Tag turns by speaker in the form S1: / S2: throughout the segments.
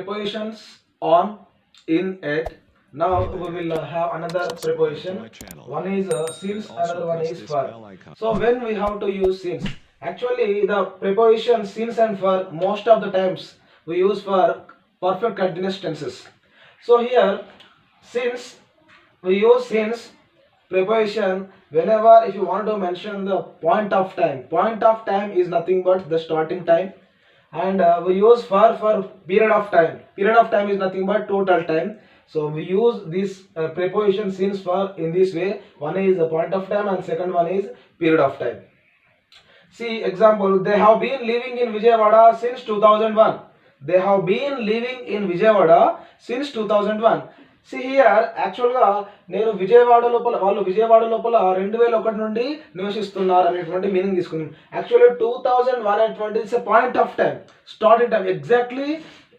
S1: prepositions on, in, at. Now we will have another preposition. One is since, another one is for. So when we have to use since, actually the preposition since and for most of the times we use for perfect continuous tenses. So here since, we use since preposition whenever if you want to mention the point of time. Point of time is nothing but the starting time, and we use for period of time. Period of time is nothing but total time. So we use this preposition since for in this way. One is the point of time and second one is period of time. See example, they have been living in Vijayawada since 2001. They have been living in Vijayawada since 2001. See here యాక్చువల్గా నేను విజయవాడ లోపల వాళ్ళు విజయవాడ లోపల 2001 నుండి నివసిస్తున్నారు అనేటువంటి meaning తీసుకున్నాం. Actually 2001 అనేటువంటి it's a point of time, starting time. Exactly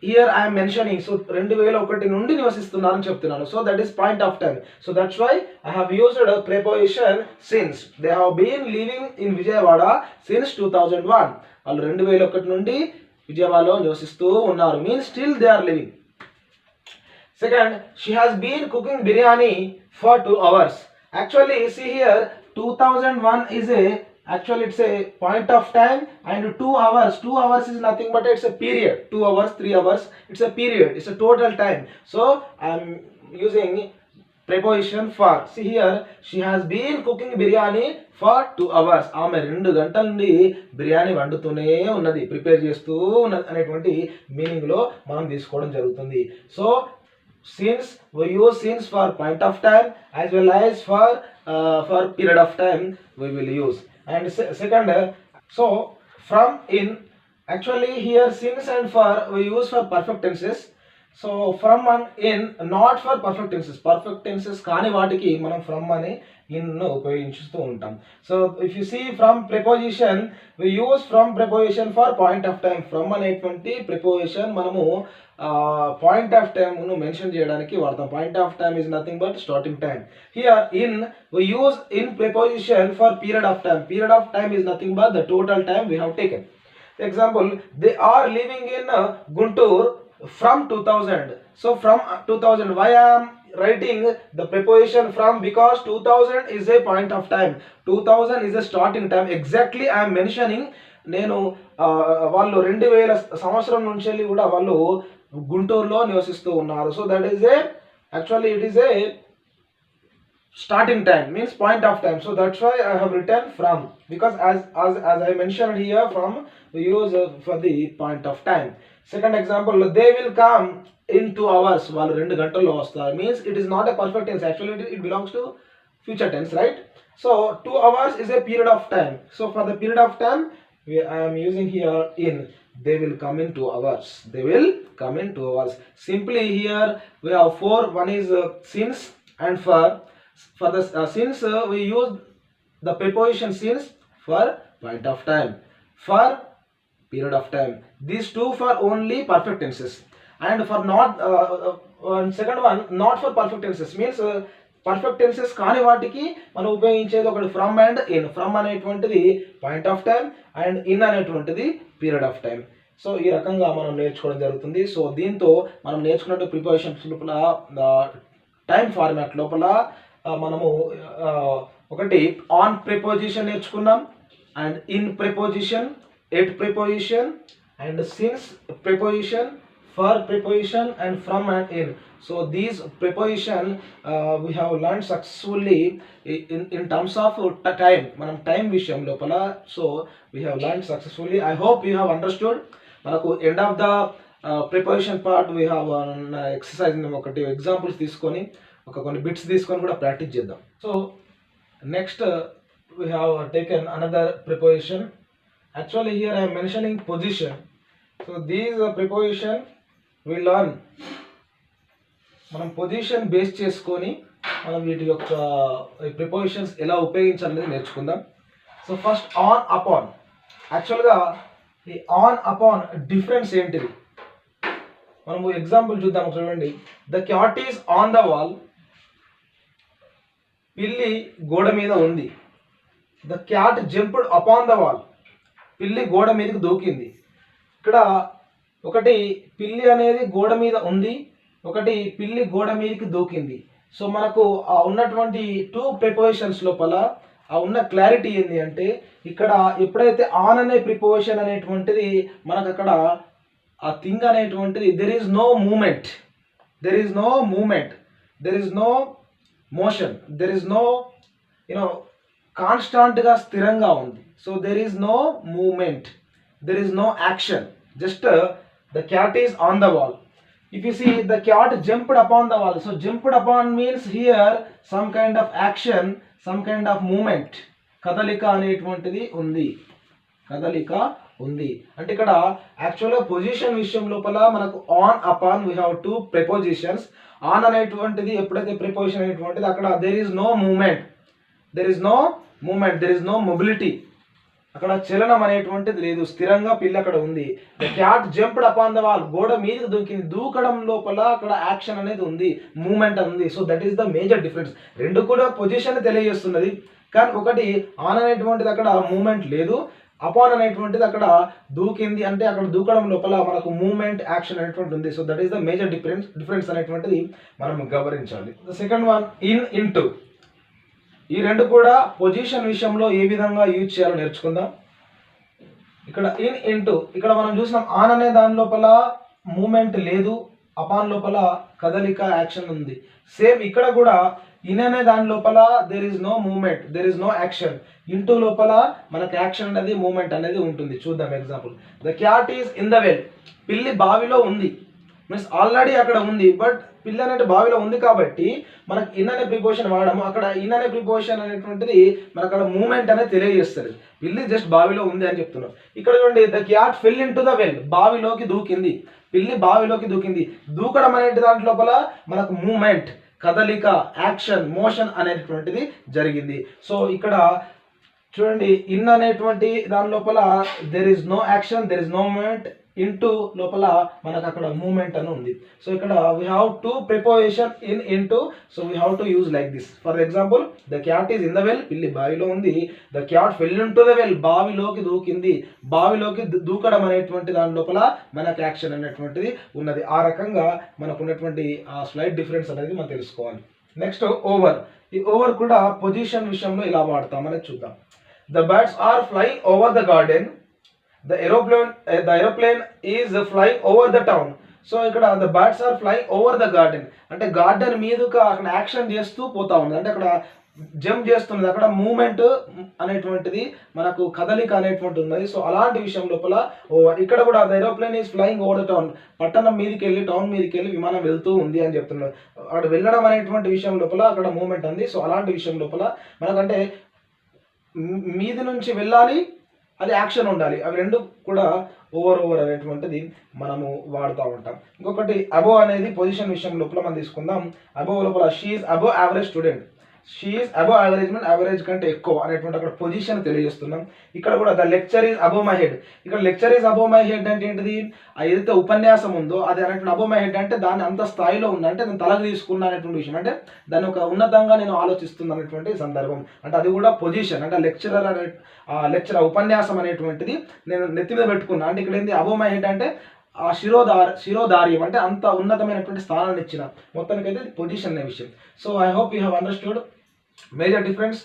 S1: here I am mentioning. So 2001 నుండి నివసిస్తున్నారని చెప్తున్నాను. So that is point of time. So that's why I have used preposition since. They have been living in Vijayawada since 2001. వాళ్ళు 2001 నుండి విజయవాడలో నివసిస్తూ ఉన్నారు. Means still they are living. Second, she has been cooking biryani for 2 hours. Actually, see here, 2001 is actually it's a point of time, and 2 hours. 2 hours is nothing but it's a period. 2 hours, 3 hours, it's a period. It's a total time. So I am using preposition for. See here, she has been cooking biryani for 2 hours. ఆమె 2 గంటల నుండి బిర్యానీ వండుతూనే ఉన్నది, prepare చేస్తూ ఉన్నది అనేటువంటి meaning లో మనం తీసుకోవడం జరుగుతుంది. So since, we use since for point of time as well as for period of time we will use. And second, so from, in. Actually here since and for we use for perfect tenses. So from and in not for perfect tenses. Perfect tenses కాని వాటికి మనం from అని in ఉపయోగిస్తూ ఉంటాం. So if you see from preposition, we use from preposition for point of time. From అనేటువంటి preposition మనము point of time ను mention చేయడానికి వాడతాం. Point of time is nothing but starting time. Here in, we use in preposition for period of time. Period of time is nothing but the total time we have taken. Example, they are living in Guntur from 2000. So from 2000, why I am writing the preposition from? Because 2000 is a point of time. 2000 is a starting time. Exactly I am mentioning. నేను వాళ్ళు 2000 సంవత్సరం నుంచి కూడా వాళ్ళు గుంటూరులో నివసిస్తూ ఉన్నారు. So that is a actually it is a starting time, means point of time. So that's why I have written from, because as I mentioned here, from we use for the point of time. Second example, they will come in 2 hours. వాళ్ళు 2 గంటల్లో వస్తారు. Means it is not a perfect tense. Actually it belongs to future tense, right? So 2 hours is a period of time. So for the period of time I am using here in. They will come in 2 hours. They will come in 2 hours. Simply here we have 4. One is since and for. For the since we use the preposition since for point of time, for period of time. These two for only perfect tenses, and for not second one not for perfect tenses. Means perfect tenses కాని వాటికి మనం ఉపయోగించేది ఒకటి from and in. From అనేటువంటిది point of time and in అనేటువంటిది period of time. So ఈ రకంగా మనం నేర్చుకోవడం జరుగుతుంది. సో దీంతో మనం నేర్చుకున్నట్టు ప్రిపోజిషన్స్ లోపల టైం ఫార్మాట్ లోపల మనము ఒకటి ఆన్ ప్రిపోజిషన్ నేర్చుకున్నాం, and in preposition, at preposition, and since preposition, for preposition, and from and in. So these preposition we have learn successfully in terms of time. మనం time విషయం లోపల so we have learn successfully. I hope you have understood. మనకు end of the preposition part we have exercise ఒకటి examples తీసుకొని కొన్ని bits తీసుకొని కూడా practice చేద్దాం. So next we have taken another preposition. Actually here I am mentioning position. So these preposition we learn. మనం position base చేసుకొని మనం వీటి యొక్క ప్రిపోజిషన్స్ ఎలా ఉపయోగించాలనేది నేర్చుకుందాం. So first on upon. యాక్చువల్గా ఈ ఆన్ అపాన్ డిఫరెన్స్ ఏంటిది మనము ఎగ్జాంపుల్ చూద్దాం. చూడండి, the cat is on the wall. పిల్లి గోడ మీద ఉంది. The cat jumped upon the wall. పిల్లి గోడ మీదకి దూకింది. ఇక్కడ ఒకటి పిల్లి అనేది గోడ మీద ఉంది, ఒకటి పిల్లి గోడ మీదకి దూకింది. సో మనకు ఆ ఉన్నటువంటి టూ ప్రిపోజిషన్స్ లోపల ఆ ఉన్న క్లారిటీ ఏంటి అంటే, ఇక్కడ ఎప్పుడైతే ఆన్ అనే ప్రిపోజిషన్ అనేటువంటిది మనకు అక్కడ ఆ థింగ్ అనేటువంటిది there is no movement, there is no movement, there is no motion, there is no you know కాన్స్టాంట్గా స్థిరంగా ఉంది. So there is no movement, there is no action, just the cat is on the wall. If you see, the cat jumped upon the wall. So jumped upon means here some kind of action, some kind of movement. కదలిక అనేటువంటిది ఉంది, కదలిక ఉంది. అంటే ఇక్కడ యాక్చువల్గా position విషయం లోపల మనకు on upon we have two prepositions. On అనేటువంటిది ఎప్పుడైతే ప్రిపోజిషన్ అనేటువంటిది అక్కడ there is no movement, there is no movement, there is no mobility, అక్కడ చలనం అనేటువంటిది లేదు, స్థిరంగా పిల్లి అక్కడ ఉంది. The cat jumped upon the wall, గోడ మీదకి దూకింది, దూకడం లోపల అక్కడ యాక్షన్ అనేది ఉంది, మూమెంట్ ఉంది. So that is the major difference. రెండు కూడా పొజిషన్ తెలియజేస్తున్నది, కానీ ఒకటి ఆన్ అనేటువంటిది అక్కడ మూమెంట్ లేదు, అపాన్ అనేటువంటిది అక్కడ దూకింది, అంటే అక్కడ దూకడం లోపల మనకు మూమెంట్ యాక్షన్ అనేటువంటి ఉంది. So that is the major difference అనేటువంటిది మనం గమనించాలి. The second one in into. ఈ రెండు కూడా పొజిషన్ విషయంలో ఏ విధంగా యూజ్ చేయాలో నేర్చుకుందాం. ఇక్కడ ఇన్ ఇంటూ, ఇక్కడ మనం చూసినాం ఆన్ అనే దాని లోపల మూమెంట్ లేదు, అపాన్ లోపల కదలిక యాక్షన్ ఉంది. సేమ్ ఇక్కడ కూడా ఇన్ అనే దాని లోపల there is no movement, there is no action. Into లోపల మనకు యాక్షన్ అనేది మూమెంట్ అనేది ఉంటుంది. చూద్దాం example. The cat is in the well, పిల్లి బావిలో ఉంది, మీన్స్ ఆల్రెడీ అక్కడ ఉంది, బట్ పిల్లి అనేది బావిలో ఉంది కాబట్టి మనకు ఇన్ అనే ప్రిపోజిషన్ వాడము. అక్కడ ఇన్ అనే ప్రిపోజిషన్ అనేటువంటిది మనకు అక్కడ మూమెంట్ అనేది తెలియజేస్తుంది. పిల్లి జస్ట్ బావిలో ఉంది అని చెప్తున్నాం. ఇక్కడ చూడండి, the cat fell in to the well, బావిలోకి దూకింది, పిల్లి బావిలోకి దూకింది. దూకడం అనే దాంట్ లోపల మనకు మూమెంట్, కదలిక, యాక్షన్, మోషన్ అనేటువంటిది జరిగింది. సో ఇక్కడ చూడండి, ఇన్ అనేటువంటి దాని లోపల there is no action, there is no movement, into లోపల మనకు అక్కడ మూమెంట్ అని ఉంది. సో ఇక్కడ we have to preposition in into. So we have to use like this. For example, the cat is in the well, పిల్లి బావిలో ఉంది. The cat fell in to the well, బావిలోకి దూకింది. బావిలోకి దూకడం అనేటువంటి దాని లోపల మనకు యాక్షన్ అనేటువంటిది ఉన్నది. ఆ రకంగా మనకు ఉన్నటువంటి ఆ స్లైట్ డిఫరెన్స్ అనేది మనం తెలుసుకోవాలి. Next over. ఈ ఓవర్ కూడా పొజిషన్ విషయంలో ఇలా వాడతాం అనేది చూద్దాం. The birds are flying over the garden, the aeroplane is flying over the town. So ఇక్కడ the birds are flying over the garden, అంటే గార్డెన్ మీదుగా అక్కడ యాక్షన్ చేస్తూ పోతా ఉంది, అంటే అక్కడ జంప్ చేస్తుంది, అక్కడ మూమెంట్ అనేటువంటిది మనకు కదలిక అనేటువంటి ఉన్నది. సో అలాంటి విషయం లోపల ఓవర్. ఇక్కడ కూడా the aeroplane is flying over the town, పట్టణం మీదకి వెళ్ళి, టౌన్ మీదకి వెళ్ళి విమానం వెళ్తూ ఉంది అని చెప్తున్నారు. అక్కడ వెళ్ళడం అనేటువంటి విషయం లోపల అక్కడ మూమెంట్ ఉంది. సో అలాంటి విషయం లోపల మనకంటే మీది నుంచి వెళ్ళాలి, అది యాక్షన్ ఉండాలి. అవి రెండు కూడా ఓవర్ అనేటువంటిది మనము వాడుతూ ఉంటాం. ఇంకొకటి అబో అనేది పొజిషన్ విషయం లోపల మనం తీసుకుందాం. అబో లోపల she is above average student, she is above average mean average కంటే ఎక్కువ అనేటువంటి అక్కడ పొజిషన్ తెలియజేస్తున్నాం. ఇక్కడ కూడా the lecture is above my head. ఇక్కడ lecture is above my head అంటే ఏంటిది, ఏదైతే ఉపన్యాసం ఉందో అది అనేటువంటి అబో మై హెడ్ అంటే దాన్ని అంత స్థాయిలో ఉంది, అంటే నేను తలకు తీసుకున్నా అనేటువంటి విషయం, అంటే దాన్ని ఒక ఉన్నతంగా నేను ఆలోచిస్తున్నా అనేటువంటి సందర్భం. అంటే అది కూడా పొజిషన్, అంటే లెక్చరర్ అనే లెక్చర్ ఉపన్యాసం అనేటువంటిది నేను నెత్తి మీద పెట్టుకున్నా. అంటే ఇక్కడ ఏంటి అబో మై హెడ్ అంటే ఆ శిరోధార్యం, అంటే అంత ఉన్నతమైనటువంటి స్థానాన్ని ఇచ్చిన మొత్తానికైతే పొజిషన్ అనే విషయం. So I hope you have understood major difference.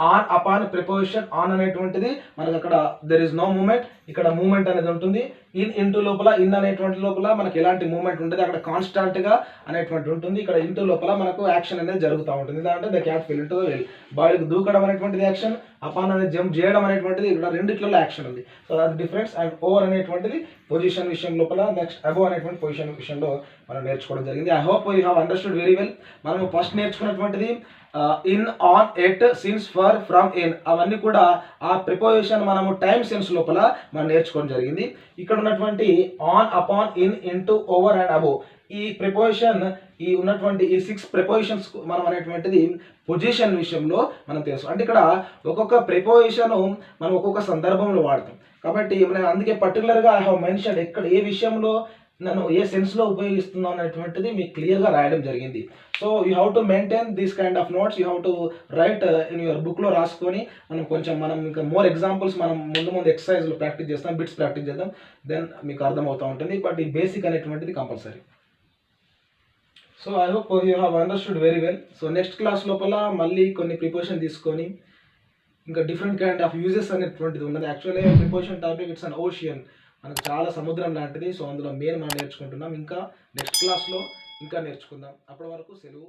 S1: On upon preposition, on అనేటువంటిది మనకు అక్కడ దెర్ ఇస్ నో మూమెంట్, ఇక్కడ మూమెంట్ అనేది ఉంటుంది. ఇన్ ఇంటూ లోపల, ఇన్ అనేటువంటి లోపల మనకి ఎలాంటి మూమెంట్ ఉంటుంది, అక్కడ కాన్స్టాంట్ గా అనేటువంటి ఉంటుంది. ఇక్కడ ఇంటూ లోపల మనకు యాక్షన్ అనేది జరుగుతూ ఉంటుంది. అంటే the cat fell into the well, బావికి దూకడం అనేటువంటిది యాక్షన్, అపాన్ అనేది జంప్ చేయడం అనేటువంటిది ఇక్కడ రెండిట్లలో యాక్షన్ ఉంది. సో అది డిఫరెన్స్. అండ్ ఓవర్ అనేటువంటిది పొజిషన్ విషయం లోపల, నెక్స్ట్ అబో అనేటువంటి పొజిషన్ విషయంలో మనం నేర్చుకోవడం జరిగింది. I hope you have understood very well. మనం ఫస్ట్ నేర్చుకున్నటువంటిది in, on, at, since, for, from, in, అవన్నీ కూడా ఆ ప్రిపోజిషన్ మనము టైం సెన్స్ లోపల మనం నేర్చుకోవడం జరిగింది. ఇక్కడ ఉన్నటువంటి on, upon, in, into, over and above, ఈ ప్రిపోజిషన్, ఈ ఉన్నటువంటి ఈ 6 ప్రిపోజిషన్స్ మనం అనేటువంటిది పొజిషన్ విషయంలో మనం తెలుసు. అంటే ఇక్కడ ఒక్కొక్క ప్రిపోజిషన్ మనం ఒక్కొక్క సందర్భంలో వాడతాం. కాబట్టి మనం అందుకే పర్టికులర్గా ఐ హావ్ మెన్షన్ ఎక్కడ ఏ విషయంలో నన్ను ఏ సెన్స్లో ఉపయోగిస్తున్నాను అనేటువంటిది మీకు క్లియర్గా రాయడం జరిగింది. So you have to maintain this kind of notes, you have to right in your బుక్లో రాసుకొని మనం ఇంకా మోర్ ఎగ్జాంపుల్స్ మనం ముందు ఎక్సర్సైజ్లు ప్రాక్టీస్ చేస్తాం, బిట్స్ ప్రాక్టీస్ చేద్దాం, దెన్ మీకు అర్థమవుతూ ఉంటుంది. బట్ ఈ బేసిక్ అనేటువంటిది compulsory. So I hope you have understood very well. So next class లోపల మళ్ళీ కొన్ని ప్రిపరేషన్ తీసుకొని ఇంకా డిఫరెంట్ కైండ్ ఆఫ్ యూజెస్ అనేటువంటిది ఉన్నది. Actually preparation topic it's an ocean, మనకు చాలా సముద్రం లాంటిది. సో అందులో మెయిన్ మనం నేర్చుకుంటున్నాం. ఇంకా నెక్స్ట్ క్లాస్లో ఇంకా నేర్చుకుందాం. అప్పటి వరకు సెలవు.